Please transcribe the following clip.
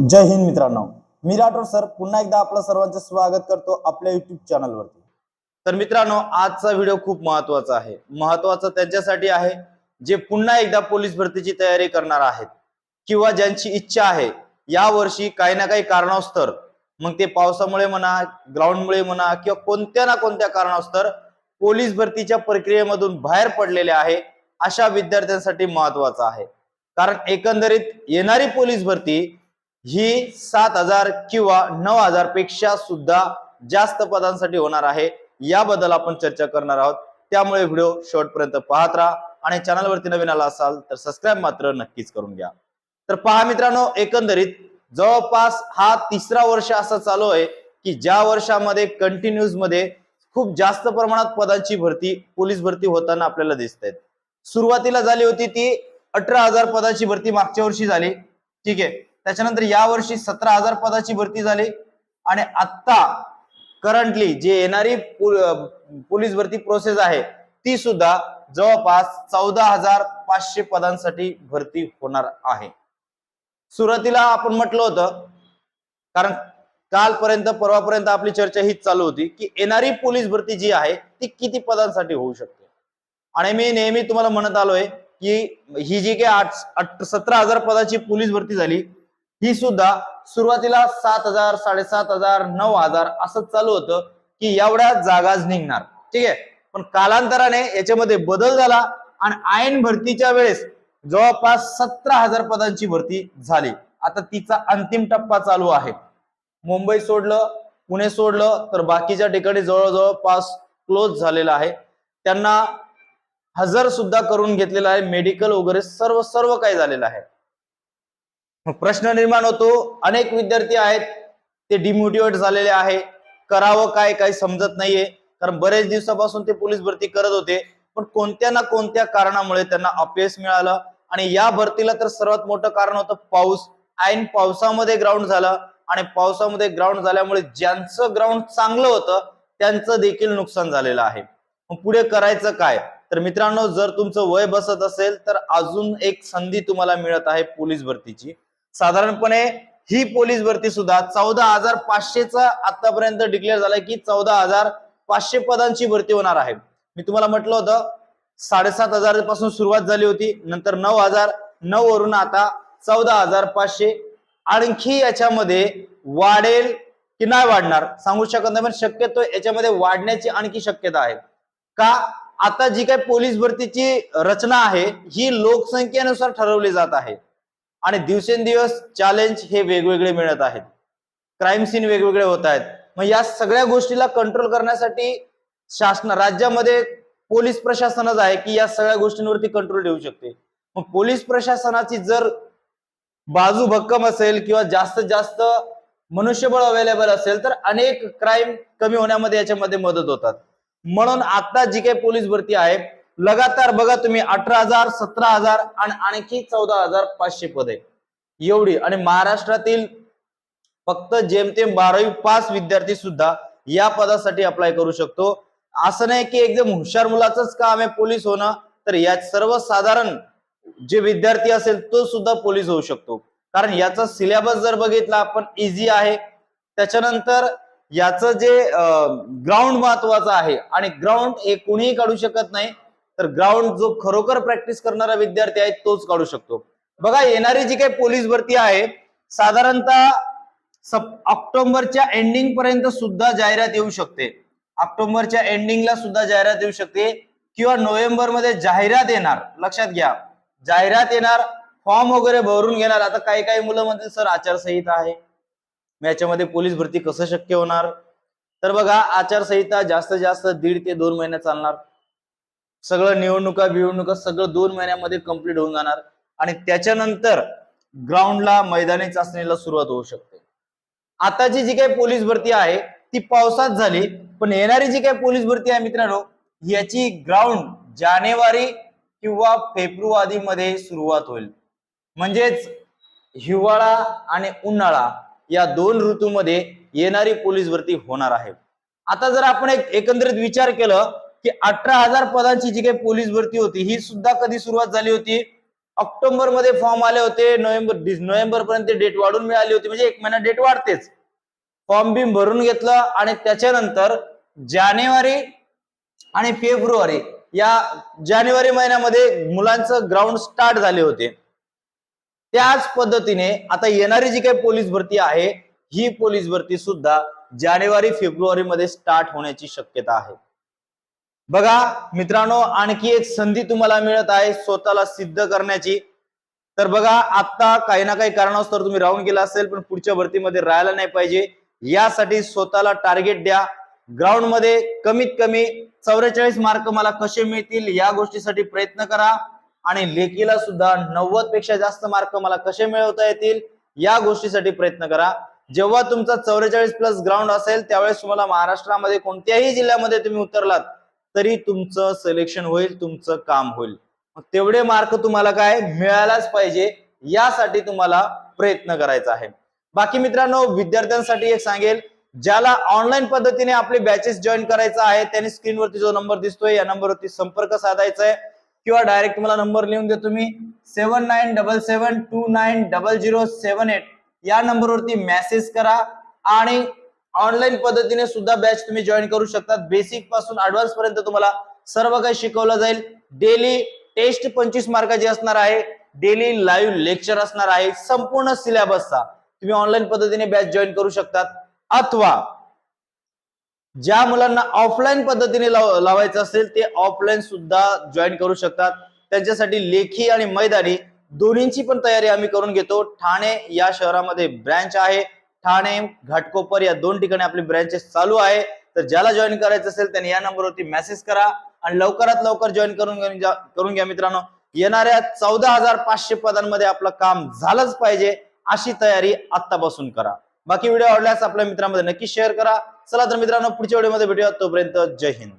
जय हिंद मित्रांनो, मी राठोड सर पुन्हा एकदा आपलं सर्वांचं स्वागत करतो आपल्या युट्यूब चॅनलवरती। तर मित्रांनो, आजचा व्हिडिओ खूप महत्त्वाचा आहे। महत्त्वाचा त्यांच्यासाठी आहे जे पुन्हा एकदा पोलीस भरतीची तयारी करणार आहेत किंवा ज्यांची इच्छा आहे या वर्षी काही ना काही कारणास्तव, मग ते पावसामुळे म्हणा, ग्राउंडमुळे म्हणा किंवा कोणत्या ना कोणत्या कारणास्तव पोलीस भरतीच्या प्रक्रियेमधून बाहेर पडलेले आहे, अशा विद्यार्थ्यांसाठी महत्त्वाचा आहे। कारण एकंदरीत येणारी पोलीस भरती ही 7,000 किंवा 9,000 पेक्षा सुद्धा जास्त पदांसाठी होणार आहे। याबद्दल आपण चर्चा करणार आहोत, त्यामुळे व्हिडिओ शेवटपर्यंत पाहत राहा आणि चॅनलवरती नवीन आला असाल तर सबस्क्राइब मात्र नक्कीच करून घ्या। तर पहा मित्रांनो, एकंदरीत जवळपास हा तिसरा वर्ष असं चालू आहे की ज्या वर्षामध्ये कंटिन्यूज मध्ये खूप जास्त प्रमाणात पदांची भरती, पोलीस भरती होताना आपल्याला दिसते। सुरुवातीला झाली होती ती 18,000 पदाची भरती मागच्या वर्षी झाली, ठीक आहे। त्याच्यानंतर या वर्षी 17,000 पदाची भरती झाली आणि आता करंटली जे येणारी पोलीस भरती प्रोसेस आहे ती सुद्धा जवळपास 14,500 पदांसाठी भरती होणार आहे। सुरुवातीला आपण म्हटलं होतं, कारण कालपर्यंत परवापर्यंत आपली चर्चा हीच चालू होती की येणारी पोलीस भरती जी आहे ती किती पदांसाठी होऊ शकते। आणि मी नेहमी तुम्हाला म्हणत आलोय की ही जी काही 17,000 पदाची पोलीस भरती झाली ही सुद्धा सुरुवातीला 7,000, 7,500, 9,000 असं चालू होतं की एवढ्या जागाच निघणार, ठीक आहे। पण कालांतराने याच्यामध्ये बदल झाला आणि ऐन भरतीच्या वेळेस जवळपास 17,000 पदांची भरती झाली। आता तिचा अंतिम टप्पा चालू आहे। मुंबई सोडलं, पुणे सोडलं तर बाकीच्या ठिकाणी जवळजवळ पास क्लोज झालेला आहे। त्यांना हजर सुद्धा करून घेतलेला आहे, मेडिकल वगैरे सर्व काही झालेलं आहे। प्रश्न निर्माण होतो, अनेक विद्यार्थी आहेत ते डिमोटिवेट झालेले आहे, करावं काय काही समजत नाहीये। कारण बरेच दिवसापासून ते पोलीस भरती करत होते, पण कोणत्या ना कोणत्या कारणामुळे त्यांना अपयश मिळालं आणि या भरतीला तर सर्वात मोठं कारण होतं पाऊस। ऐन पावसामध्ये ग्राउंड झालं आणि पावसामध्ये ग्राउंड झाल्यामुळे ज्यांचं ग्राउंड चांगलं होतं त्यांचं देखील नुकसान झालेलं आहे। मग पुढे करायचं काय? तर मित्रांनो, जर तुमचं वय बसत असेल तर अजून एक संधी तुम्हाला मिळत आहे पोलीस भरतीची। साधारणपणे ही पोलीस भरती सुद्धा 14,500चा आतापर्यंत डिक्लेअर झालाय की 14,500 पदांची भरती होणार आहे। मी तुम्हाला म्हटलं होतं 7,500 पासून सुरुवात झाली होती, नंतर 9,000, 9 वरून आता 14,500। आणखी याच्यामध्ये वाढेल की नाही वाढणार सांगू शकत नाही, पण शक्यतो याच्यामध्ये वाढण्याची आणखी शक्यता आहे। का? आता जी काही पोलीस भरतीची रचना आहे ही लोकसंख्येनुसार ठरवली जात आहे आणि दिवसेंदिवस चॅलेंज हे वेगवेगळे मिळत आहेत, क्राईम सीन वेगवेगळे होत आहेत। मग या सगळ्या गोष्टीला कंट्रोल करण्यासाठी राज्यामध्ये पोलीस प्रशासनच आहे की या सगळ्या गोष्टींवरती कंट्रोल ठेवू शकते। मग पोलीस प्रशासनाची जर बाजू भक्कम असेल किंवा जास्तीत जास्त मनुष्यबळ अवेलेबल असेल तर अनेक क्राईम कमी होण्यामध्ये याच्यामध्ये मदत होतात। म्हणून आता जी काही पोलीस भरती आहे लगातार बघा तुम्ही 18,000, 17,000 आणि आणखी 14,500 पदे एवढी, आणि महाराष्ट्रातील फक्त जेमतेम 12वी पास विद्यार्थी सुद्धा या पदासाठी अप्लाय करू शकतो। असं नाही की एकदम हुशार मुलाचंच काम आहे पोलीस होणं, तर यात सर्वसाधारण जे विद्यार्थी असेल तो सुद्धा पोलीस होऊ शकतो। कारण याचा सिलेबस जर बघितला आपण इझी आहे। त्याच्यानंतर याचं जे ग्राउंड महत्वाचं आहे आणि ग्राउंड हे कोणीही काढू शकत नाही, तर ग्राउंड जो खरोखर प्रॅक्टिस करणारा विद्यार्थी आहे तोच काढू शकतो। बघा, येणारी जी काही पोलीस भरती आहे साधारणतः ऑक्टोबरच्या एंडिंग पर्यंत सुद्धा जाहिरात येऊ शकते, ऑक्टोबरच्या एंडिंगला सुद्धा जाहिरात येऊ शकते किंवा नोव्हेंबर मध्ये जाहिरात येणार। लक्षात घ्या, जाहिरात येणार, फॉर्म वगैरे भरून घेणार। आता काही काही मुलं म्हणतील सर आचारसंहिता आहे, याच्यामध्ये पोलीस भरती कसं शक्य होणार? तर बघा, आचारसंहिता जास्तीत जास्त 1.5 ते 2 महिने चालणार, सगळं निवडणुका सगळं 2 महिन्यामध्ये कंप्लीट होऊन जाणार आणि त्याच्यानंतर ग्राउंडला मैदानी चाचणीला सुरुवात होऊ शकते। आताची जी काही पोलीस भरती आहे ती पावसात झाली, पण येणारी जी काही पोलीस भरती आहे मित्रांनो याची ग्राउंड जानेवारी किंवा फेब्रुवारी मध्ये सुरुवात होईल। म्हणजेच हिवाळा आणि उन्हाळा या 2 ऋतूमध्ये येणारी पोलीस भरती होणार आहे। आता जर आपण एकंदरीत विचार केलं की 18,000 पदांची जी काही पोलीस भरती होती ही सुद्धा कधी सुरुवात झाली होती? ऑक्टोबर मध्ये फॉर्म आले होते, नोव्हेंबर पर्यंत डेट वाढून मिळाली होती, म्हणजे 1 महिना डेट वाढतेच. फॉर्म बिम भरून घेतलं आणि त्याच्यानंतर जानेवारी आणि फेब्रुवारी या जानेवारी महिन्यामध्ये मुलांचं ग्राउंड स्टार्ट झाले होते. त्याच पद्धतीने आता येणारी जी काही पोलीस भरती आहे, ही पोलीस भरती सुद्धा जानेवारी फेब्रुवारी मध्ये स्टार्ट होण्याची शक्यता आहे. बघा मित्रांनो, आणखी एक संधी तुम्हाला मिळत आहे स्वतःला सिद्ध करण्याची. तर बघा, आता काही ना काही कारणास्तव तुम्ही राहून गेला असेल, पण पुढच्या भरतीमध्ये राहायला नाही पाहिजे. यासाठी स्वतःला टार्गेट द्या. ग्राउंड मध्ये कमीत कमी 44 मार्क मला कसे मिळतील या गोष्टीसाठी प्रयत्न करा, आणि लेखीला सुद्धा 90 पेक्षा जास्त मार्क मला कसे मिळवता येतील या गोष्टीसाठी प्रयत्न करा. जेव्हा तुमचा 44 प्लस ग्राउंड असेल, त्यावेळेस तुम्हाला महाराष्ट्रामध्ये कोणत्याही जिल्ह्यामध्ये तुम्ही उतरलात तरी तुमचं सिलेक्शन होईल, तुमचं काम होईल. तेवढे मार्क तुम्हाला काय मिळायलाच पाहिजे, यासाठी तुम्हाला प्रयत्न करायचा आहे. बाकी मित्रांनो, विद्यार्थ्यांसाठी एक सांगेल, ज्याला ऑनलाईन पद्धतीने आपले बॅचेस जॉईन करायचा आहे त्यांनी स्क्रीनवरती जो नंबर दिसतोय या नंबरवरती संपर्क साधायचा आहे, किंवा डायरेक्ट तुम्हाला नंबर लिहून देतो मी 7977290078 या नंबरवरती मेसेज करा, आणि ऑनलाईन पद्धतीने सुद्धा बॅच तुम्ही जॉईन करू शकता. बेसिक पासून ऍडव्हान्स पर्यंत तुम्हाला सर्व काही शिकवलं जाईल. डेली टेस्ट 25 मार्काची असणार आहे, डेली लाईव्ह लेक्चर असणार आहे, संपूर्ण सिलेबसचा तुम्ही ऑनलाईन पद्धतीने बॅच जॉईन करू शकतात. अथवा ज्या मुलांना ऑफलाईन पद्धतीने लावायचं असेल ते ऑफलाईन सुद्धा जॉईन करू शकतात. त्यांच्यासाठी लेखी आणि मैदानी दोन्हींची पण तयारी आम्ही करून घेतो. ठाणे या शहरामध्ये ब्रँच आहे, ठाणे घाटकोपर या 2 ठिकाणी आपली ब्रँचेस चालू आहे. तर ज्याला जॉईन करायचं असेल त्यांनी या नंबरवरती मेसेज करा आणि लवकरात लवकर जॉईन करून घ्या मित्रांनो. येणाऱ्या 14,500 पदांमध्ये आपलं काम झालंच पाहिजे, अशी तयारी आत्तापासून करा. बाकी व्हिडिओ आवडल्यास आपल्या मित्रांमध्ये नक्की शेअर करा. चला तर मित्रांनो, पुढच्या व्हिडिओमध्ये भेटूया. तोपर्यंत जय हिंद.